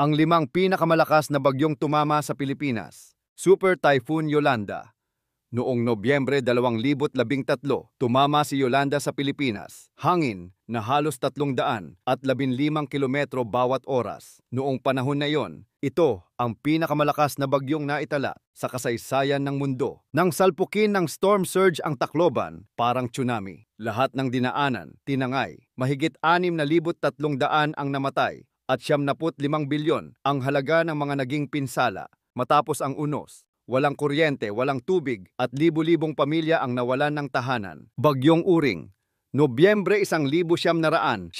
Ang 5 pinakamalakas na bagyong tumama sa Pilipinas. Super Typhoon Yolanda. Noong Nobyembre 2013, tumama si Yolanda sa Pilipinas. Hangin na halos 315 kilometro bawat oras. Noong panahon na iyon, ito ang pinakamalakas na bagyong naitala sa kasaysayan ng mundo. Nang salpukin ng storm surge ang Tacloban, parang tsunami. Lahat ng dinaanan, tinangay. Mahigit 6,300 ang namatay at 75 bilyon ang halaga ng mga naging pinsala. Matapos ang unos, walang kuryente, walang tubig at libu-libong pamilya ang nawalan ng tahanan. Bagyong Uring. Nobyembre 1971.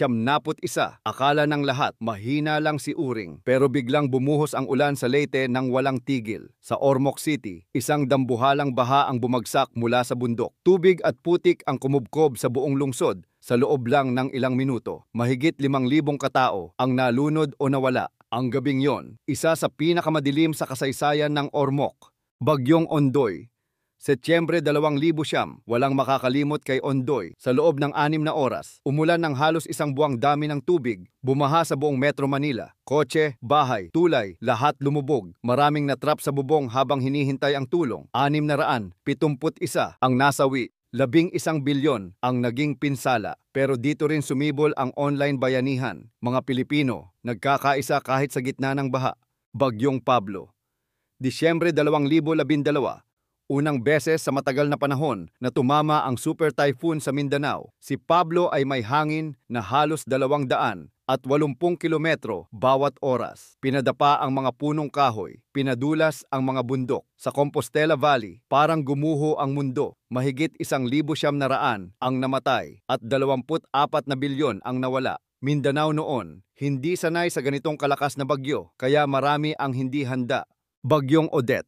Akala ng lahat mahina lang si Uring, pero biglang bumuhos ang ulan sa Leyte nang walang tigil. Sa Ormoc City, isang dambuhalang baha ang bumagsak mula sa bundok. Tubig at putik ang kumubkob sa buong lungsod sa loob lang ng ilang minuto. Mahigit 5,000 katao ang nalunod o nawala. Ang gabing yon, isa sa pinakamadilim sa kasaysayan ng Ormoc. Bagyong Ondoy. Setyembre 2000, walang makakalimot kay Ondoy. Sa loob ng 6 na oras, umulan ng halos isang buwang dami ng tubig, bumaha sa buong Metro Manila. Kotse, bahay, tulay, lahat lumubog. Maraming natrap sa bubong habang hinihintay ang tulong. 671 ang nasawi. 11 bilyon ang naging pinsala. Pero dito rin sumibol ang online bayanihan. Mga Pilipino, nagkakaisa kahit sa gitna ng baha. Bagyong Pablo. Disyembre 2012, unang beses sa matagal na panahon na tumama ang super typhoon sa Mindanao. Si Pablo ay may hangin na halos 280 kilometro bawat oras. Pinadapa ang mga punong kahoy, pinadulas ang mga bundok. Sa Compostela Valley, parang gumuho ang mundo. Mahigit 1,900 ang namatay at 24 na bilyon ang nawala. Mindanao noon, hindi sanay sa ganitong kalakas na bagyo, kaya marami ang hindi handa. Bagyong Odette.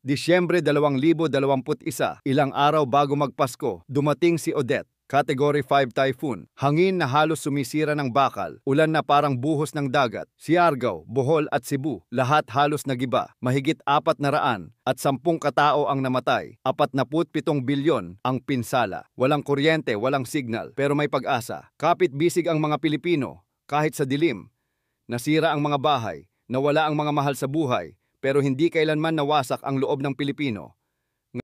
Disyembre 2021, ilang araw bago magpasko, dumating si Odette. Category 5 typhoon, hangin na halos sumisira ng bakal, ulan na parang buhos ng dagat. Siargao, Bohol at Cebu, lahat halos nagiba. Mahigit 400 at 10 katao ang namatay. 47 bilyon ang pinsala. Walang kuryente, walang signal, pero may pag-asa. Kapit-bisig ang mga Pilipino, kahit sa dilim. Nasira ang mga bahay, nawala ang mga mahal sa buhay, pero hindi kailanman nawasak ang loob ng Pilipino.